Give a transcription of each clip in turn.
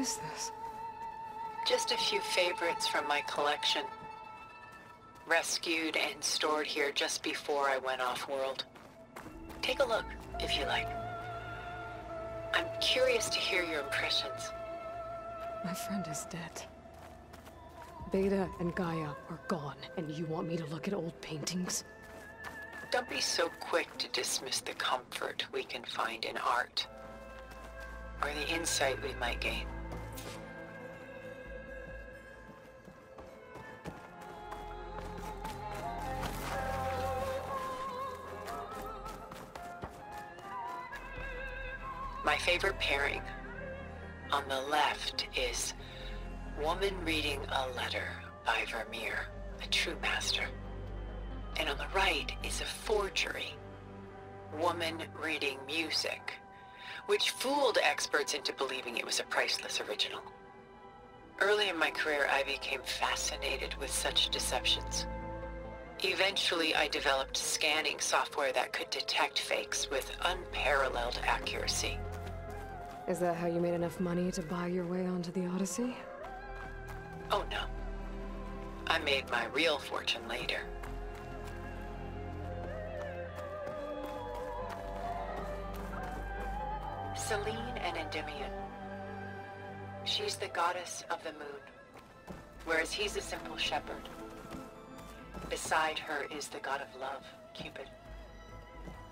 is this? Just a few favorites from my collection. Rescued and stored here just before I went off-world. Take a look, if you like. I'm curious to hear your impressions. My friend is dead. Beta and Gaia are gone, and you want me to look at old paintings? Don't be so quick to dismiss the comfort we can find in art, or the insight we might gain. My favorite pairing on the left is Woman Reading a Letter by Vermeer, a true master. And on the right is a forgery, Woman Reading Music, which fooled experts into believing it was a priceless original. Early in my career, I became fascinated with such deceptions. Eventually, I developed scanning software that could detect fakes with unparalleled accuracy. Is that how you made enough money to buy your way onto the Odyssey? Oh no. I made my real fortune later. Selene and Endymion. She's the goddess of the moon, whereas he's a simple shepherd. Beside her is the god of love, Cupid.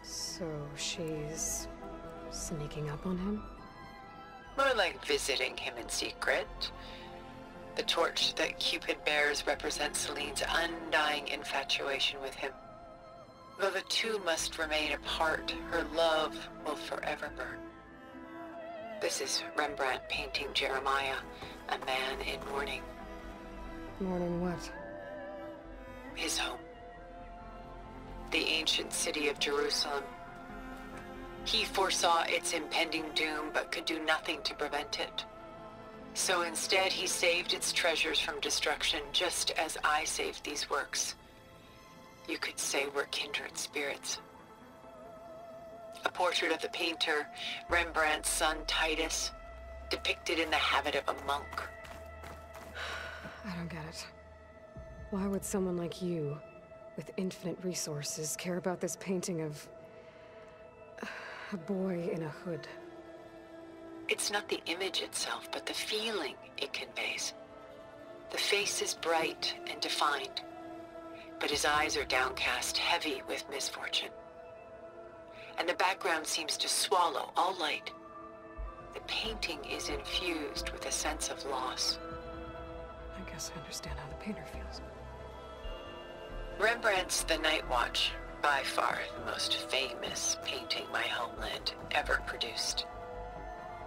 So she's sneaking up on him? More like visiting him in secret. The torch that Cupid bears represents Selene's undying infatuation with him. Though the two must remain apart, her love will forever burn. This is Rembrandt painting Jeremiah, a man in mourning. Mourning what? His home. The ancient city of Jerusalem. He foresaw its impending doom, but could do nothing to prevent it. So instead, he saved its treasures from destruction, just as I saved these works. You could say we're kindred spirits. A portrait of the painter, Rembrandt's son Titus, depicted in the habit of a monk. I don't get it. Why would someone like you, with infinite resources, care about this painting of a boy in a hood? It's not the image itself, but the feeling it conveys. The face is bright and defined, but his eyes are downcast, heavy with misfortune. And the background seems to swallow all light. The painting is infused with a sense of loss. I guess I understand how the painter feels. Rembrandt's The Night Watch, by far the most famous painting my homeland ever produced.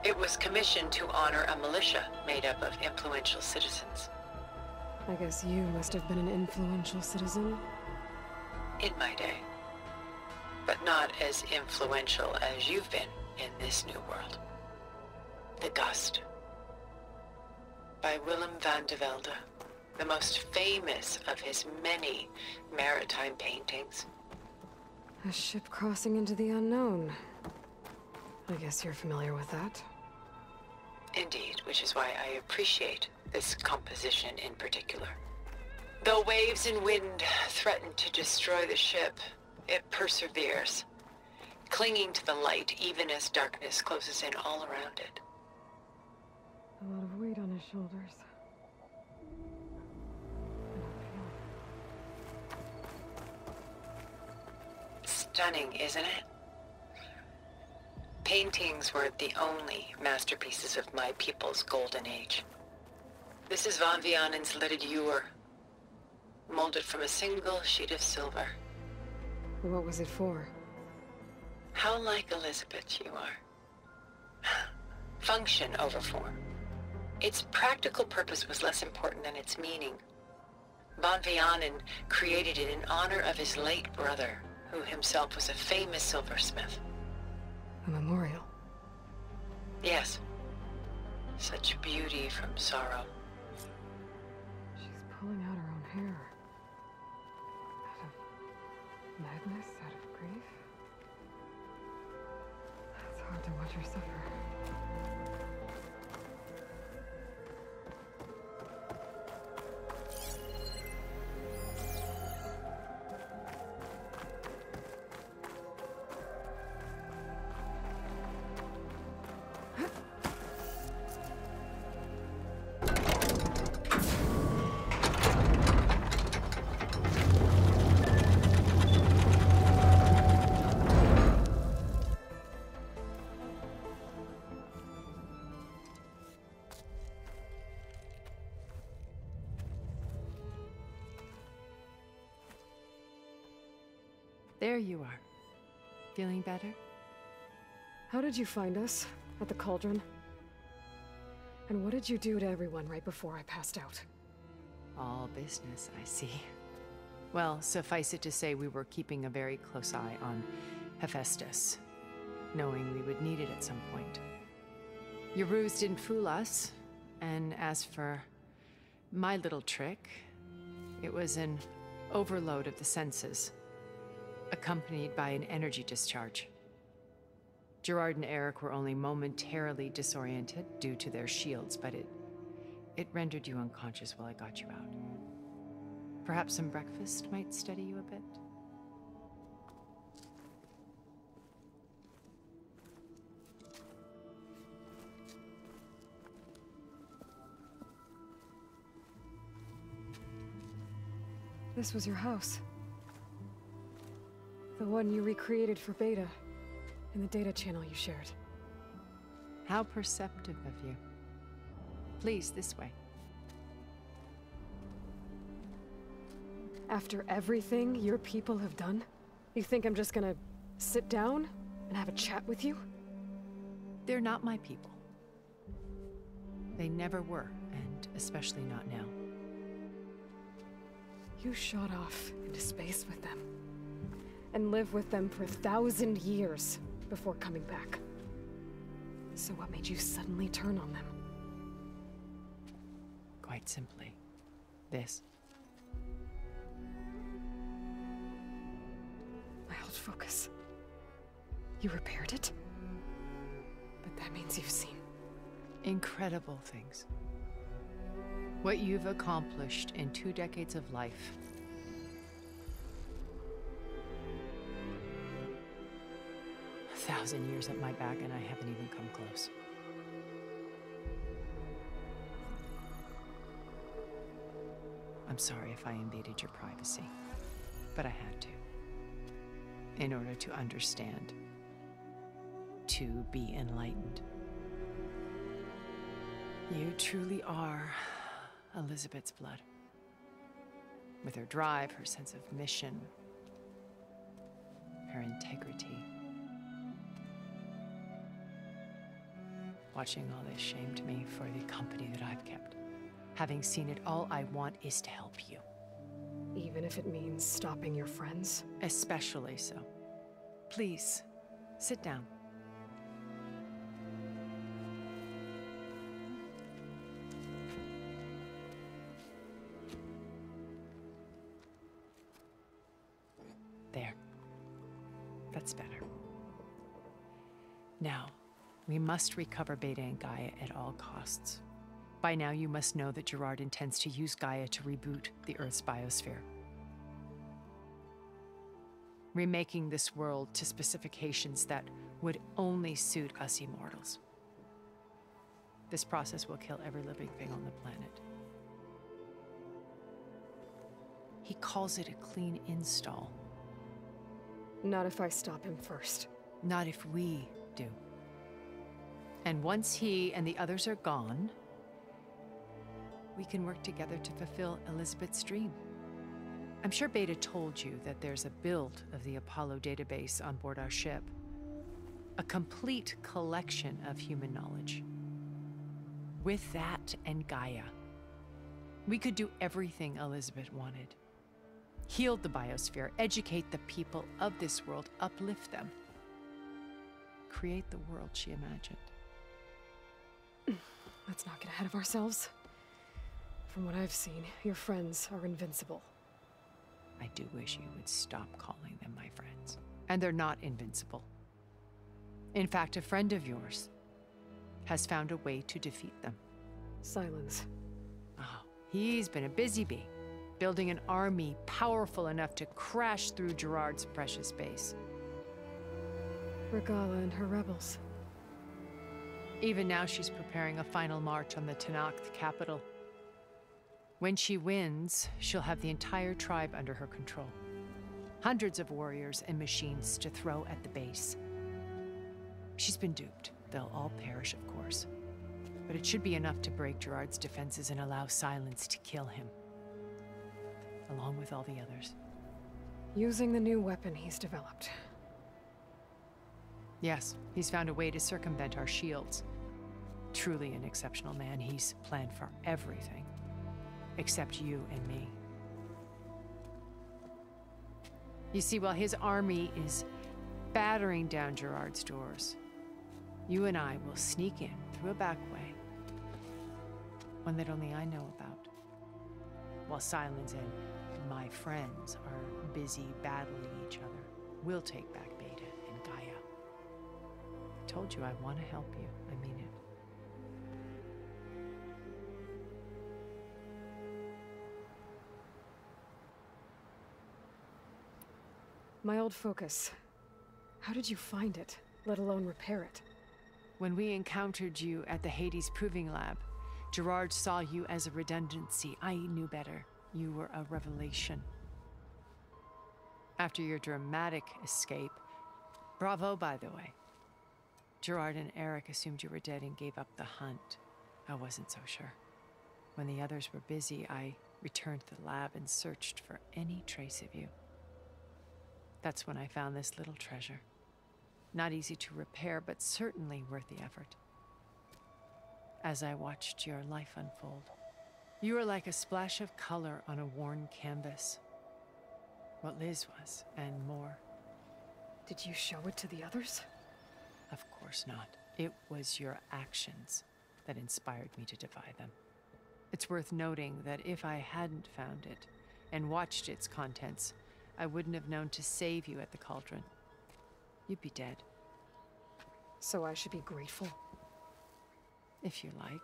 It was commissioned to honor a militia made up of influential citizens. I guess you must have been an influential citizen? In my day. But not as influential as you've been in this new world. The Gust, by Willem van de Velde, the most famous of his many maritime paintings. A ship crossing into the unknown. I guess you're familiar with that. Indeed, which is why I appreciate this composition in particular. Though waves and wind threaten to destroy the ship, it perseveres, clinging to the light even as darkness closes in all around it. A lot of weight on his shoulders. Stunning, isn't it? Paintings weren't the only masterpieces of my people's golden age. This is Van Vianen's Lidded Ewer, molded from a single sheet of silver. What was it for? How like Elizabeth you are. Function over form. Its practical purpose was less important than its meaning. Van Vianen created it in honor of his late brother, who himself was a famous silversmith. A memorial? Yes. Such beauty from sorrow. She's pulling out her own hair. Out of madness, out of grief. It's hard to watch her suffer. There you are. Feeling better? How did you find us? At the cauldron? And what did you do to everyone right before I passed out? All business, I see. Well, suffice it to say we were keeping a very close eye on Hephaestus, knowing we would need it at some point. Your ruse didn't fool us, and as for my little trick, it was an overload of the senses, accompanied by an energy discharge. Gerard and Eric were only momentarily disoriented due to their shields, but it rendered you unconscious while I got you out. Perhaps some breakfast might steady you a bit? This was your house. The one you recreated for Beta, in the data channel you shared. How perceptive of you. Please, this way. After everything your people have done, you think I'm just gonna sit down and have a chat with you? They're not my people. They never were, and especially not now. You shot off into space with them, and lived with them for 1,000 years before coming back. So what made you suddenly turn on them? Quite simply, this. My old focus. You repaired it? But that means you've seen Incredible things. What you've accomplished in 2 decades of life. A 1,000 years at my back and I haven't even come close. I'm sorry if I invaded your privacy, but I had to. In order to understand. To be enlightened. You truly are Elizabeth's blood. With her drive, her sense of mission, her integrity. Watching all this shamed me for the company that I've kept. Having seen it, all I want is to help you. even if it means stopping your friends? Especially so. Please, sit down. There. That's better. Now, we must recover Beta and Gaia at all costs. By now, you must know that Gerard intends to use Gaia to reboot the Earth's biosphere. Remaking this world to specifications that would only suit us immortals. This process will kill every living thing on the planet. He calls it a clean install. Not if I stop him first. Not if we do. And once he and the others are gone, we can work together to fulfill Elizabeth's dream. I'm sure Beta told you that there's a build of the Apollo database on board our ship. A complete collection of human knowledge. With that and Gaia, we could do everything Elizabeth wanted. Heal the biosphere, educate the people of this world, uplift them. Create the world she imagined. Let's not get ahead of ourselves. From what I've seen, your friends are invincible. I do wish you would stop calling them my friends. And they're not invincible. In fact, a friend of yours has found a way to defeat them. Silence. Oh, he's been a busy bee, building an army powerful enough to crash through Gerard's precious base. Regala and her rebels. Even now, she's preparing a final march on the Tenakth capital. When she wins, she'll have the entire tribe under her control. Hundreds of warriors and machines to throw at the base. She's been duped. They'll all perish, of course. But it should be enough to break Gerard's defenses and allow Silence to kill him. Along with all the others. Using the new weapon he's developed. Yes, he's found a way to circumvent our shields. Truly an exceptional man. He's planned for everything. Except you and me. You see, while his army is battering down Gerard's doors, you and I will sneak in through a back way. One that only I know about. While Silence and my friends are busy battling each other, we'll take back Beta and Gaia. I told you I want to help you. I mean it. My old focus. How did you find it, let alone repair it? When we encountered you at the Hades Proving Lab, Gerard saw you as a redundancy. I knew better. You were a revelation. After your dramatic escape, bravo, by the way. Gerard and Eric assumed you were dead and gave up the hunt. I wasn't so sure. When the others were busy, I returned to the lab and searched for any trace of you. That's when I found this little treasure. Not easy to repair, but certainly worth the effort. As I watched your life unfold, you were like a splash of color on a worn canvas. What Liz was, and more. Did you show it to the others? Of course not. It was your actions that inspired me to defy them. It's worth noting that if I hadn't found it and watched its contents, I wouldn't have known to save you at the cauldron. You'd be dead. So I should be grateful? If you like.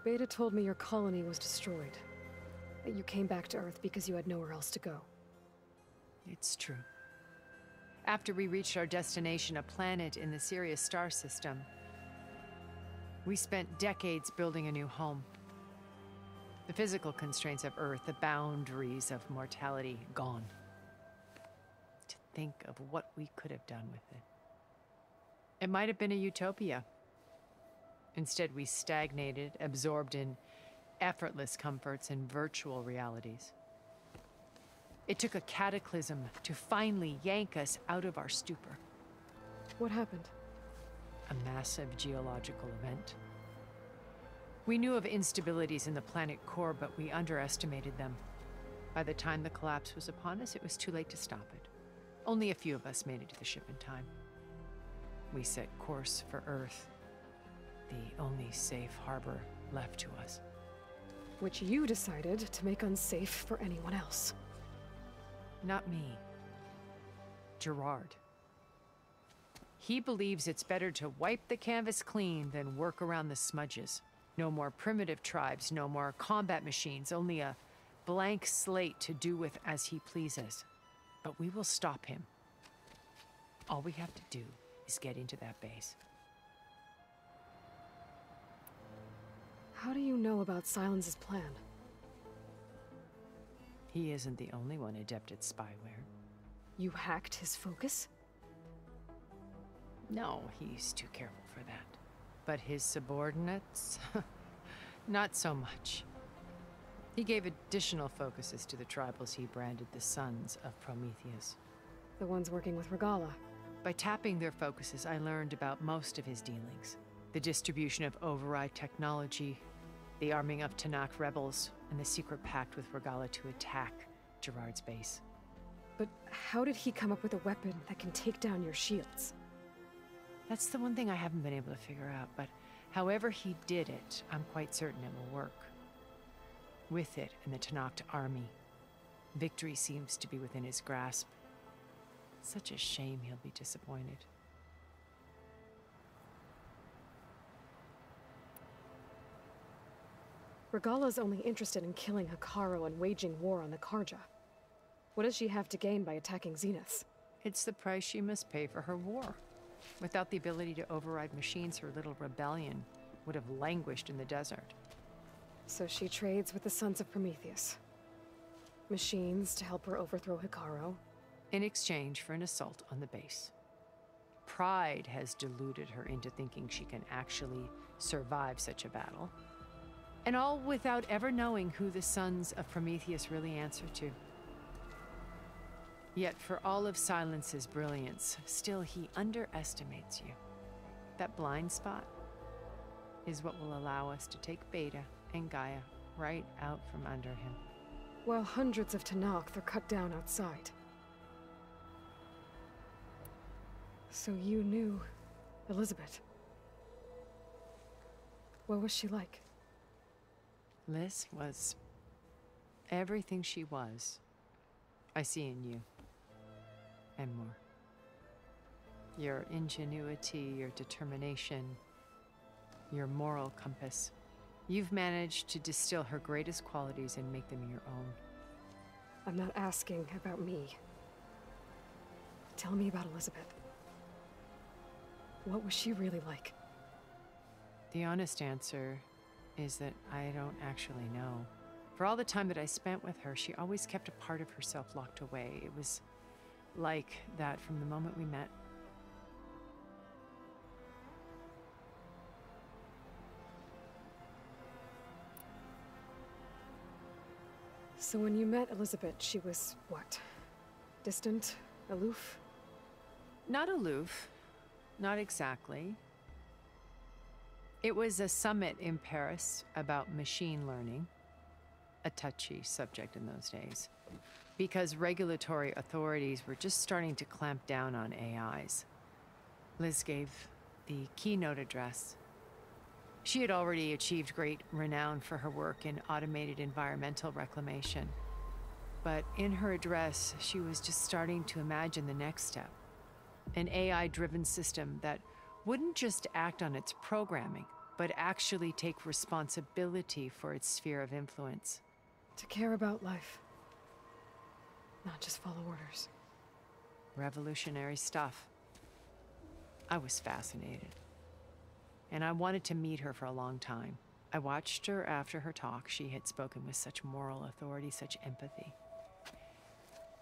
Beta told me your colony was destroyed. That you came back to Earth because you had nowhere else to go. It's true. After we reached our destination, a planet in the Sirius star system, we spent decades building a new home. The physical constraints of Earth, the boundaries of mortality, gone. To think of what we could have done with it. It might have been a utopia. Instead, we stagnated, absorbed in effortless comforts and virtual realities. It took a cataclysm to finally yank us out of our stupor. What happened? A massive geological event. We knew of instabilities in the planet core, but we underestimated them. By the time the collapse was upon us, it was too late to stop it. Only a few of us made it to the ship in time. We set course for Earth, the only safe harbor left to us. Which you decided to make unsafe for anyone else. Not me. Gerard. He believes it's better to wipe the canvas clean than work around the smudges. No more primitive tribes, no more combat machines, only a blank slate to do with as he pleases. But we will stop him. All we have to do is get into that base. How do you know about Silence's plan? He isn't the only one adept at spyware. You hacked his focus? No, he's too careful for that. But his subordinates? Not so much. He gave additional focuses to the tribals he branded the Sons of Prometheus. The ones working with Regala. By tapping their focuses, I learned about most of his dealings. The distribution of override technology, the arming of Tanakh rebels, and the secret pact with Regala to attack Gerard's base. But how did he come up with a weapon that can take down your shields? That's the one thing I haven't been able to figure out, but however he did it, I'm quite certain it will work. With it and the Tanakh army, victory seems to be within his grasp. Such a shame he'll be disappointed. Regala's only interested in killing Hekarro and waging war on the Karja. What does she have to gain by attacking Zeniths? It's the price she must pay for her war. Without the ability to override machines, her little rebellion would have languished in the desert. So she trades with the Sons of Prometheus. Machines to help her overthrow Hekarro. In exchange for an assault on the base. Pride has deluded her into thinking she can actually survive such a battle. And all without ever knowing who the sons of Prometheus really answer to. Yet for all of Silence's brilliance, still he underestimates you. That blind spot is what will allow us to take Beta and Gaia right out from under him. While hundreds of Tenakth are cut down outside. So you knew Elizabeth. What was she like? Liz was everything she was. I see in you. And more. Your ingenuity, your determination, your moral compass. You've managed to distill her greatest qualities and make them your own. I'm not asking about me. Tell me about Elizabeth. What was she really like? The honest answer is that I don't actually know. For all the time that I spent with her, she always kept a part of herself locked away. It was like that from the moment we met. So when you met Elizabeth, she was what? Distant? Aloof? Not aloof. Not exactly. It was a summit in Paris about machine learning, a touchy subject in those days, because regulatory authorities were just starting to clamp down on AIs. Liz gave the keynote address. She had already achieved great renown for her work in automated environmental reclamation. But in her address, she was just starting to imagine the next step. An AI-driven system that wouldn't just act on its programming, but actually take responsibility for its sphere of influence. To care about life. Not just follow orders. Revolutionary stuff. I was fascinated. And I wanted to meet her for a long time. I watched her after her talk. She had spoken with such moral authority, such empathy.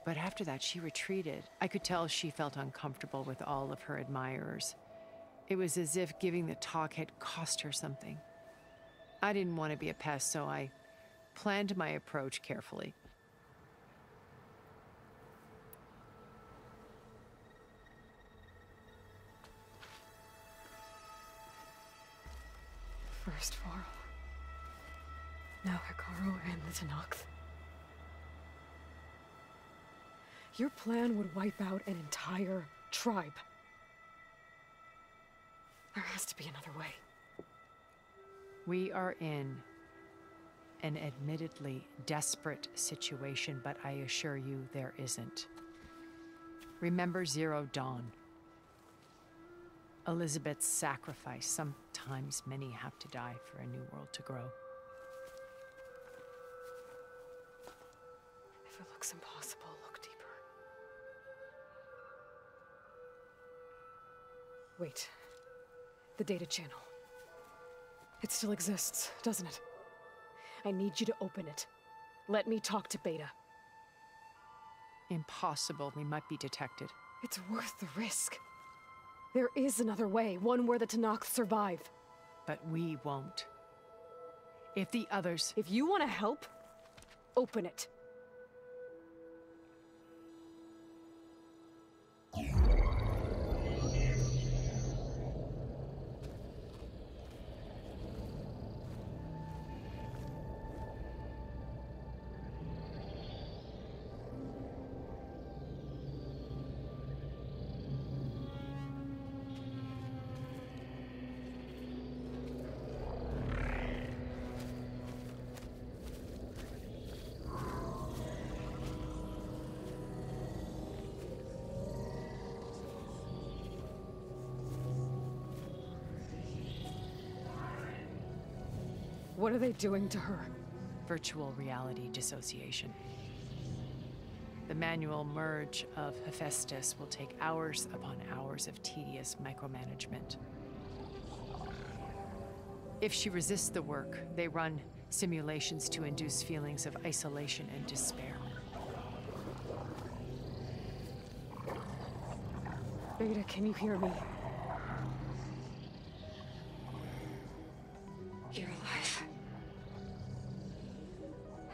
But after that, she retreated. I could tell she felt uncomfortable with all of her admirers. It was as if giving the talk had cost her something. I didn't want to be a pest, so I planned my approach carefully. First Varl. Now Hekarro and the Tenakth. Your plan would wipe out an entire tribe. There has to be another way. We are in an admittedly desperate situation, but I assure you there isn't. Remember Zero Dawn. Elizabeth's sacrifice. Sometimes many have to die for a new world to grow. If it looks impossible, look deeper. Wait. The data channel. It still exists, doesn't it? I need you to open it. Let me talk to Beta. Impossible. We might be detected. It's worth the risk. There is another way, one where the Tenakth survive. But we won't. If the others... If you want to help, open it. What are they doing to her? Virtual reality dissociation. The manual merge of Hephaestus will take hours upon hours of tedious micromanagement. If she resists the work, they run simulations to induce feelings of isolation and despair. Beta, can you hear me? You're alive.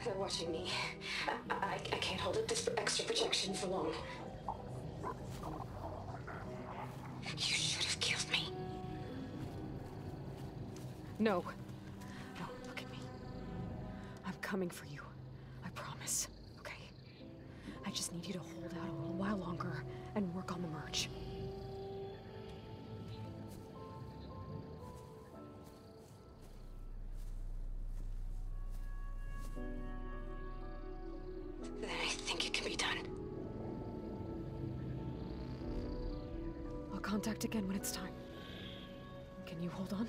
They're watching me. I can't hold up this extra protection for long. You should have killed me. No. No, look at me. I'm coming for you. I promise. Okay? I just need you to hold out a little while longer and work on the merge. Then I think it can be done. I'll contact again when it's time. Can you hold on?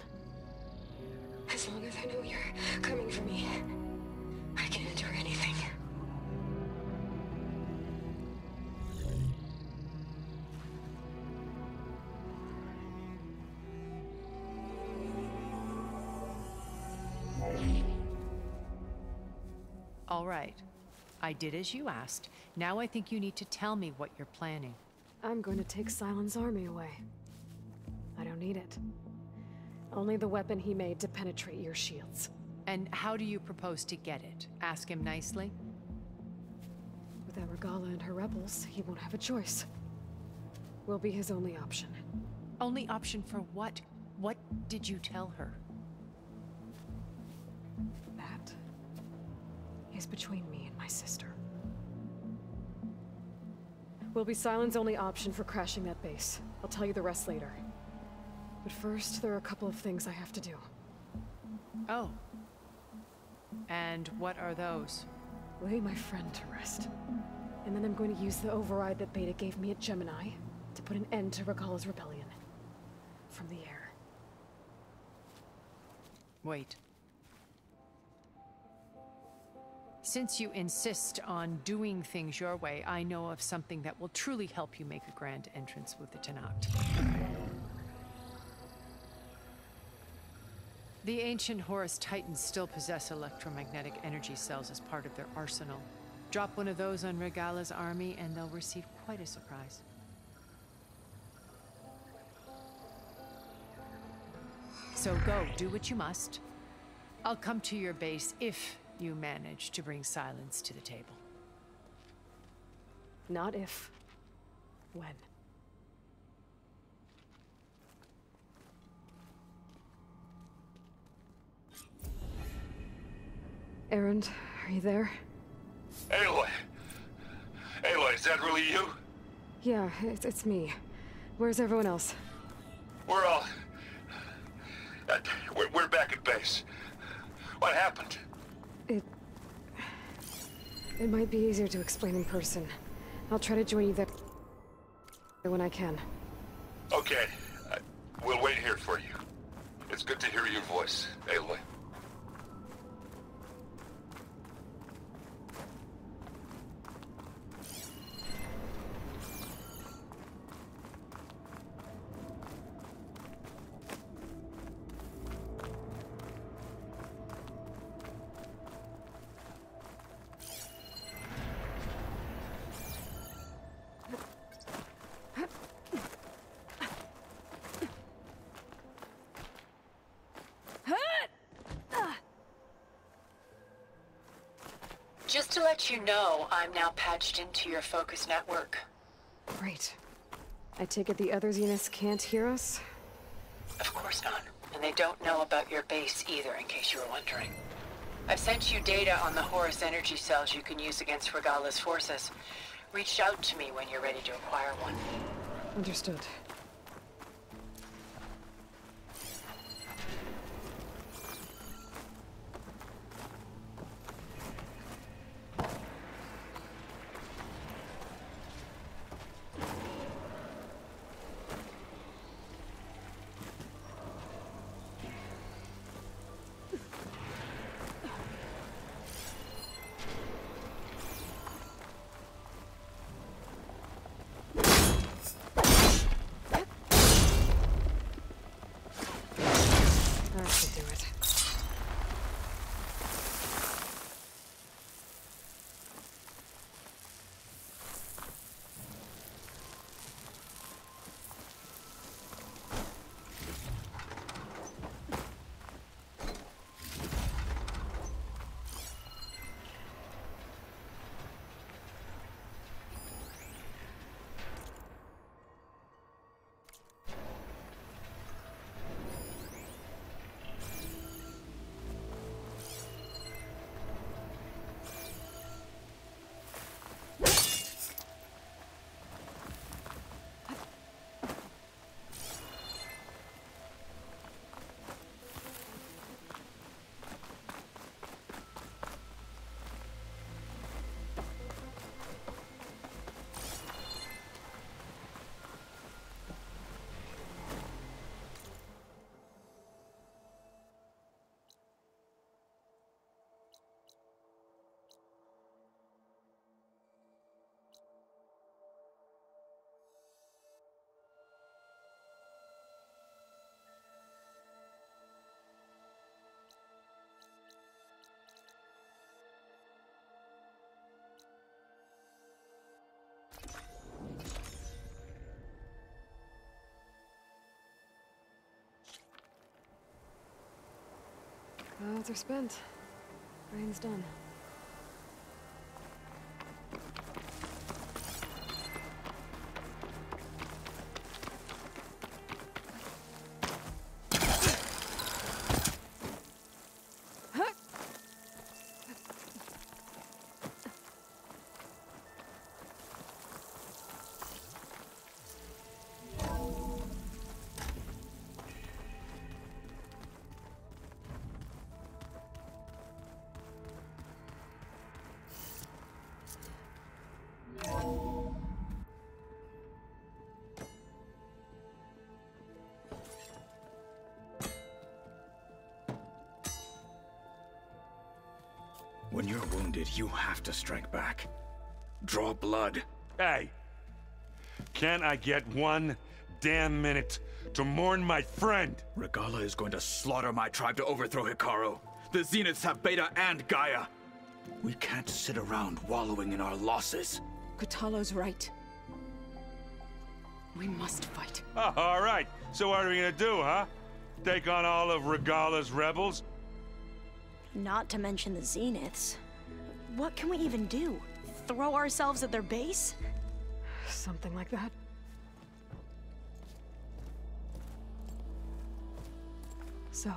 As long as I know you're coming for me, I can endure anything. All right. I did as you asked. Now I think you need to tell me what you're planning. I'm going to take Silent's army away. I don't need it. Only the weapon he made to penetrate your shields. And how do you propose to get it? Ask him nicely? Without Regala and her rebels, he won't have a choice. We'll be his only option. Only option for what? What did you tell her? That is between me and my sister. Will be Silent's only option for crashing that base. I'll tell you the rest later. But first, there are a couple of things I have to do. Oh. And what are those? Lay my friend to rest. And then I'm going to use the override that Beta gave me at Gemini to put an end to Regala's rebellion. From the air. Wait. Since you insist on doing things your way, I know of something that will truly help you make a grand entrance with the Tenakt. The ancient Horus Titans still possess electromagnetic energy cells as part of their arsenal. Drop one of those on Regala's army and they'll receive quite a surprise. So go, do what you must. I'll come to your base if you manage to bring Silence to the table. Not if. When. Erend, are you there? Aloy! Aloy, is that really you? Yeah, it's me. Where's everyone else? We're all... we're back at base. What happened? It might be easier to explain in person. I'll try to join you there when I can. Okay. We'll wait here for you. It's good to hear your voice, Aloy. Just to let you know, I'm now patched into your focus network. Great. I take it the other Zeniths can't hear us? Of course not. And they don't know about your base either, in case you were wondering. I've sent you data on the Horus energy cells you can use against Regala's forces. Reach out to me when you're ready to acquire one. Understood. Clouds are spent. Rain's done. When you're wounded, you have to strike back. Draw blood. Hey! Can't I get one damn minute to mourn my friend? Regala is going to slaughter my tribe to overthrow Hikaru. The Zeniths have Beta and Gaia. We can't sit around wallowing in our losses. Kotallo's right. We must fight. Oh, all right. So what are we gonna do, huh? Take on all of Regala's rebels? Not to mention the Zeniths. What can we even do? Throw ourselves at their base? Something like that. So...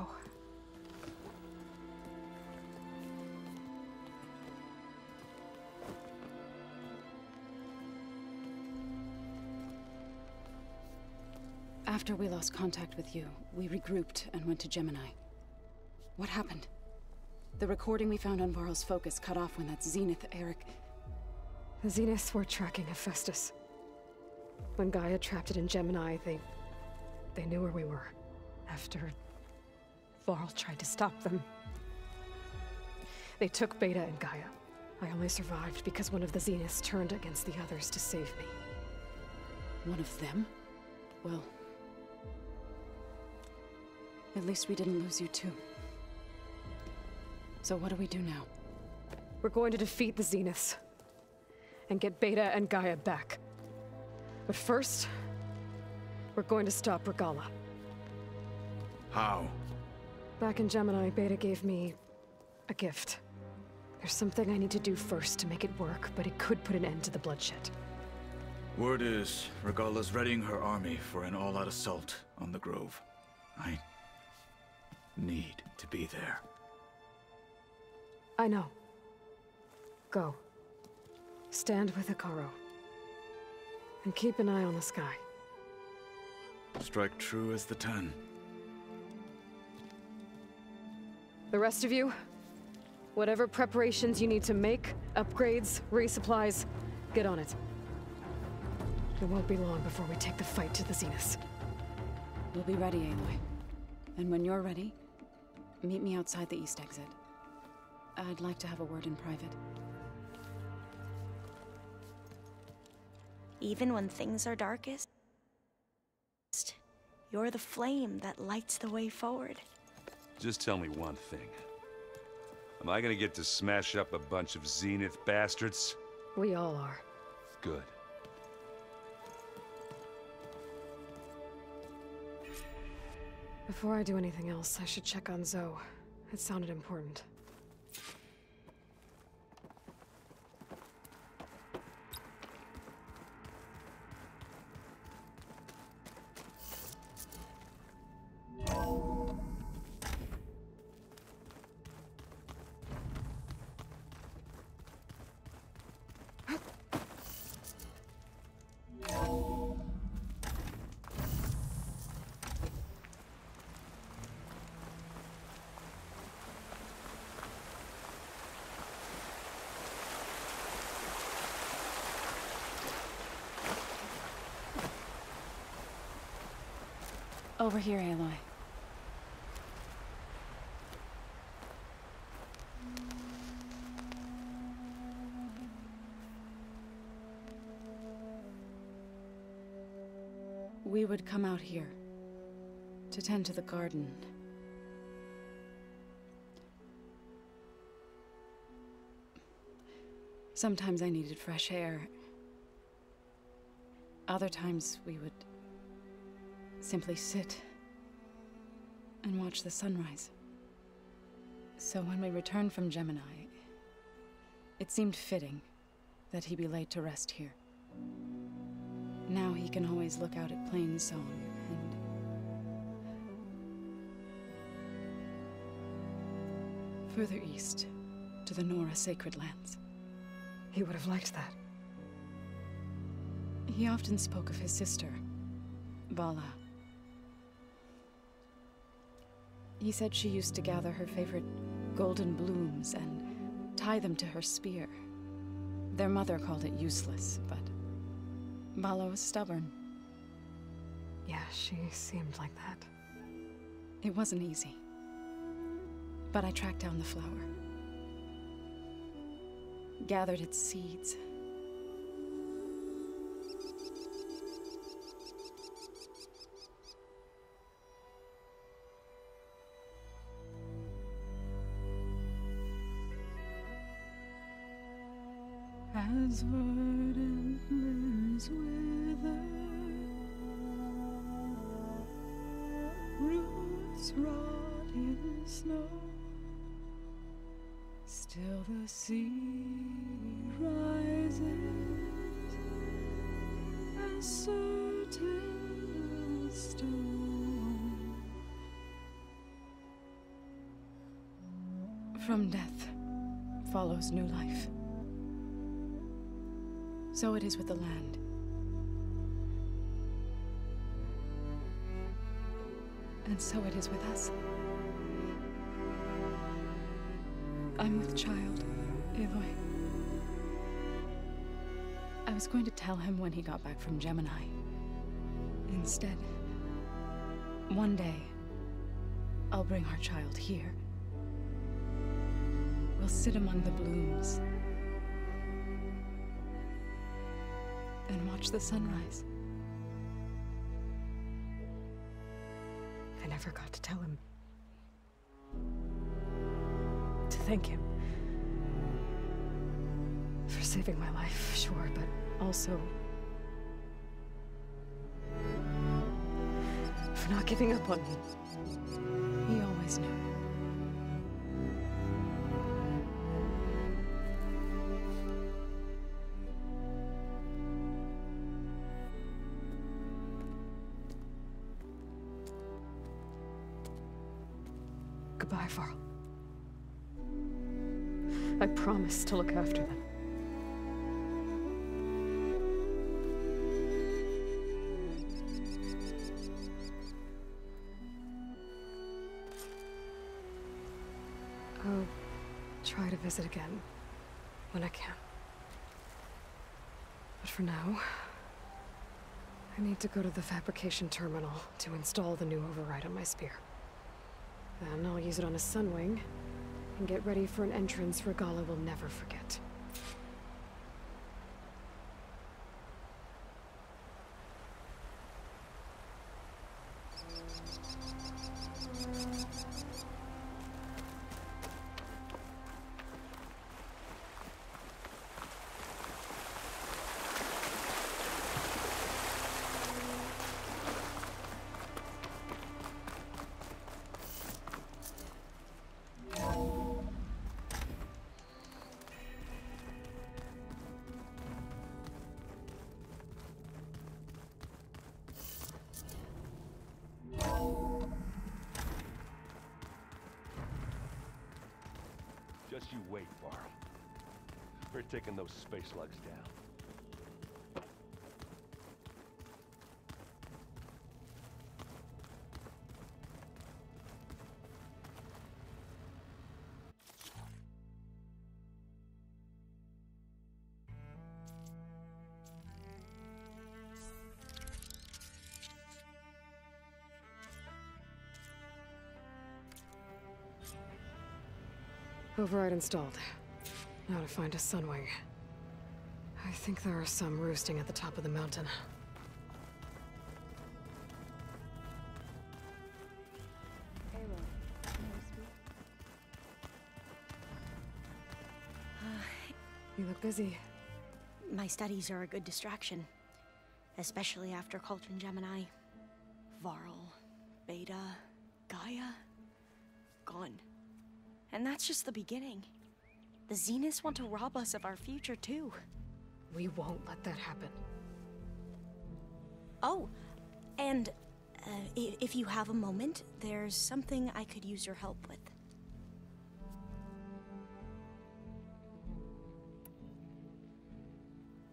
After we lost contact with you, we regrouped and went to Gemini. What happened? The recording we found on Varl's focus cut off when that Zenith, Eric... The Zeniths were tracking Hephaestus. When Gaia trapped it in Gemini, they knew where we were. After Varl tried to stop them. They took Beta and Gaia. I only survived because one of the Zeniths turned against the others to save me. One of them? Well... at least we didn't lose you too. So what do we do now? We're going to defeat the Zeniths. And get Beta and Gaia back. But first... we're going to stop Regala. How? Back in Gemini, Beta gave me... a gift. There's something I need to do first to make it work, but it could put an end to the bloodshed. Word is, Regala's readying her army for an all-out assault on the Grove. I need to be there. I know. Go. Stand with Hikaru. And keep an eye on the sky. Strike true as the 10. The rest of you, whatever preparations you need to make, upgrades, resupplies, get on it. It won't be long before we take the fight to the Zeniths. We'll be ready, Aloy. And when you're ready, meet me outside the east exit. I'd like to have a word in private. Even when things are darkest, you're the flame that lights the way forward. Just tell me one thing. Am I gonna get to smash up a bunch of Zenith bastards? We all are. Good. Before I do anything else, I should check on Zoe. It sounded important. Over here, Aloy. We would come out here to tend to the garden. Sometimes I needed fresh air. Other times we would simply sit and watch the sunrise. So when we returned from Gemini, it seemed fitting that he be laid to rest here. Now he can always look out at Plain Zone and... further east, to the Nora Sacred Lands. He would have liked that. He often spoke of his sister, Vala. He said she used to gather her favorite golden blooms and tie them to her spear. Their mother called it useless, but Vala was stubborn. Yeah, she seemed like that. It wasn't easy. But I tracked down the flower. Gathered its seeds. As verdant limbs wither, roots rot in snow, still the sea rises, as certain as stone. From death follows new life. So it is with the land. And so it is with us. I'm with child, Aloy. I was going to tell him when he got back from Gemini. Instead, one day, I'll bring our child here. We'll sit among the blooms and watch the sunrise. I never got to tell him. To thank him. For saving my life, sure, but also... for not giving up on me. He always knew. Goodbye, Varl. I promise to look after them. I'll try to visit again when I can. But for now, I need to go to the fabrication terminal to install the new override on my spear. Then I'll use it on a sunwing, and get ready for an entrance Regalla will never forget. Just you wait, Varl. We're taking those space slugs down. Override installed. Now to find a sunwing. I think there are some roosting at the top of the mountain. You look busy. My studies are a good distraction. Especially after Cauldron Gemini. Varl, Beta, Gaia, gone. And that's just the beginning. The Zeniths want to rob us of our future, too. We won't let that happen. Oh, and if you have a moment, there's something I could use your help with.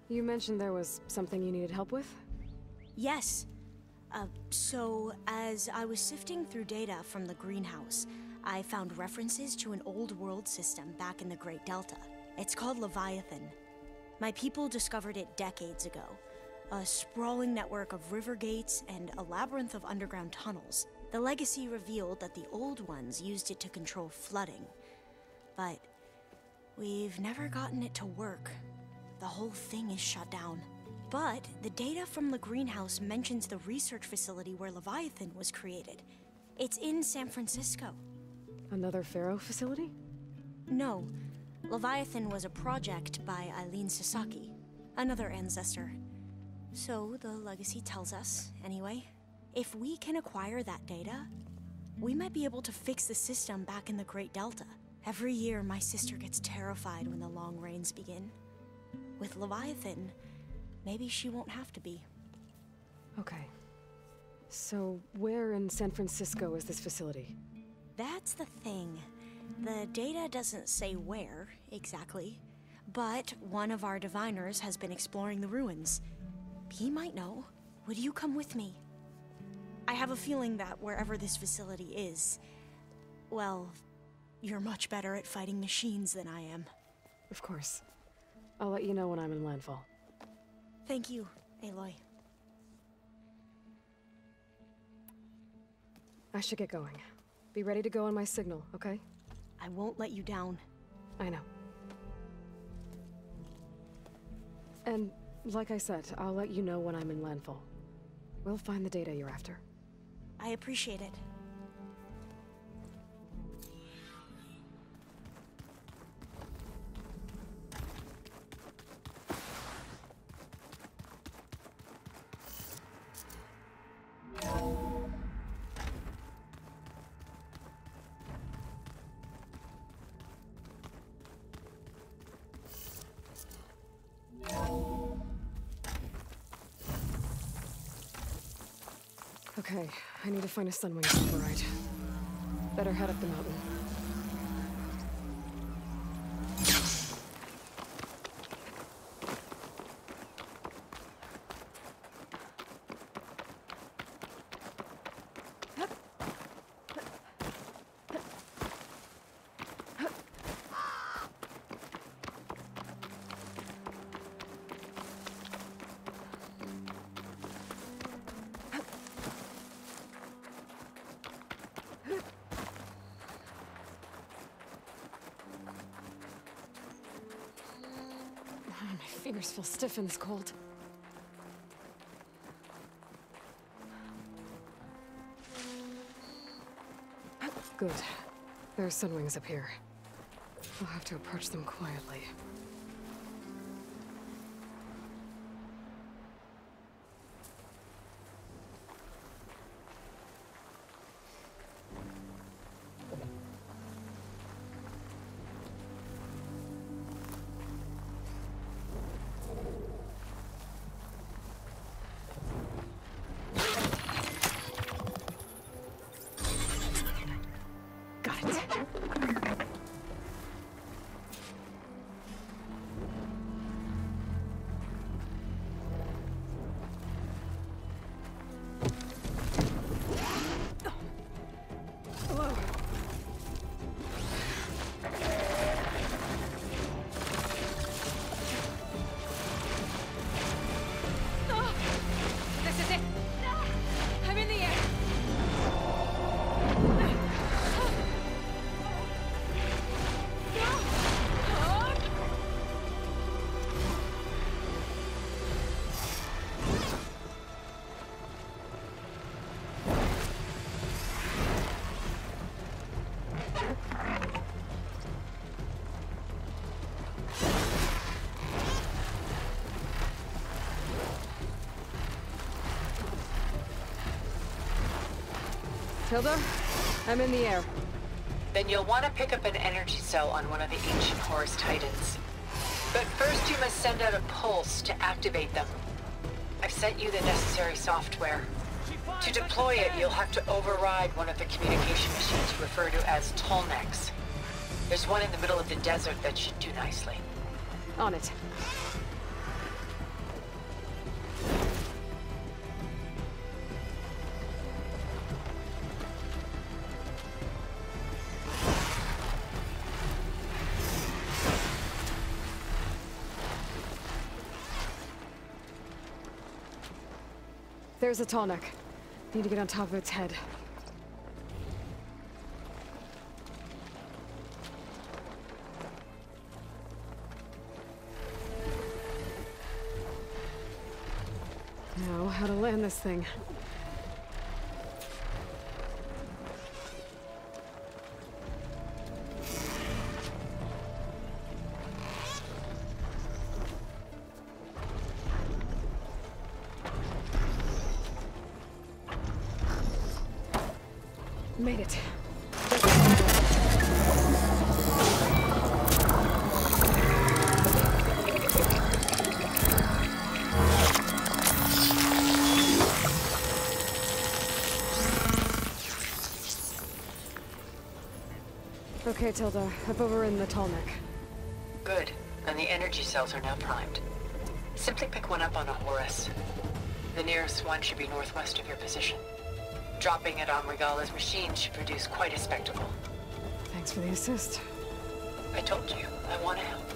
You mentioned there was something you needed help with? Yes. So, as I was sifting through data from the greenhouse, I found references to an old world system back in the Great Delta. It's called Leviathan. My people discovered it decades ago. A sprawling network of river gates and a labyrinth of underground tunnels. The legacy revealed that the old ones used it to control flooding. But we've never gotten it to work. The whole thing is shut down. But the data from the greenhouse mentions the research facility where Leviathan was created. It's in San Francisco. Another Pharaoh facility? No. Leviathan was a project by Eileen Sasaki, another ancestor. So the legacy tells us, anyway. If we can acquire that data, we might be able to fix the system back in the Great Delta. Every year, my sister gets terrified when the long rains begin. With Leviathan, maybe she won't have to be. Okay. So, where in San Francisco is this facility? That's the thing. The data doesn't say where, exactly. But one of our diviners has been exploring the ruins. He might know. Would you come with me? I have a feeling that wherever this facility is, well, you're much better at fighting machines than I am. Of course. I'll let you know when I'm in landfall. Thank you, Aloy. I should get going. Be ready to go on my signal, okay? I won't let you down. I know. And, like I said, I'll let you know when I'm in landfall. We'll find the data you're after. I appreciate it. Okay, I need to find a Sunwing override. Better head up the mountain. My fingers feel stiff in this cold. Good. There are Sunwings up here. We'll have to approach them quietly. Hilda, I'm in the air. Then you'll want to pick up an energy cell on one of the ancient Horus Titans. But first you must send out a pulse to activate them. I've sent you the necessary software. To deploy it, you'll have to override one of the communication machines you refer to as Tolnecs. There's one in the middle of the desert that should do nicely. On it. There's a Tolnec. Need to get on top of its head. Now, how to land this thing. Made it. Okay, Tilda. Up over in the Tolnec. Good. And the energy cells are now primed. Simply pick one up on a Horus. The nearest one should be northwest of your position. Dropping it on Regala's machine should produce quite a spectacle. Thanks for the assist. I told you, I want to help.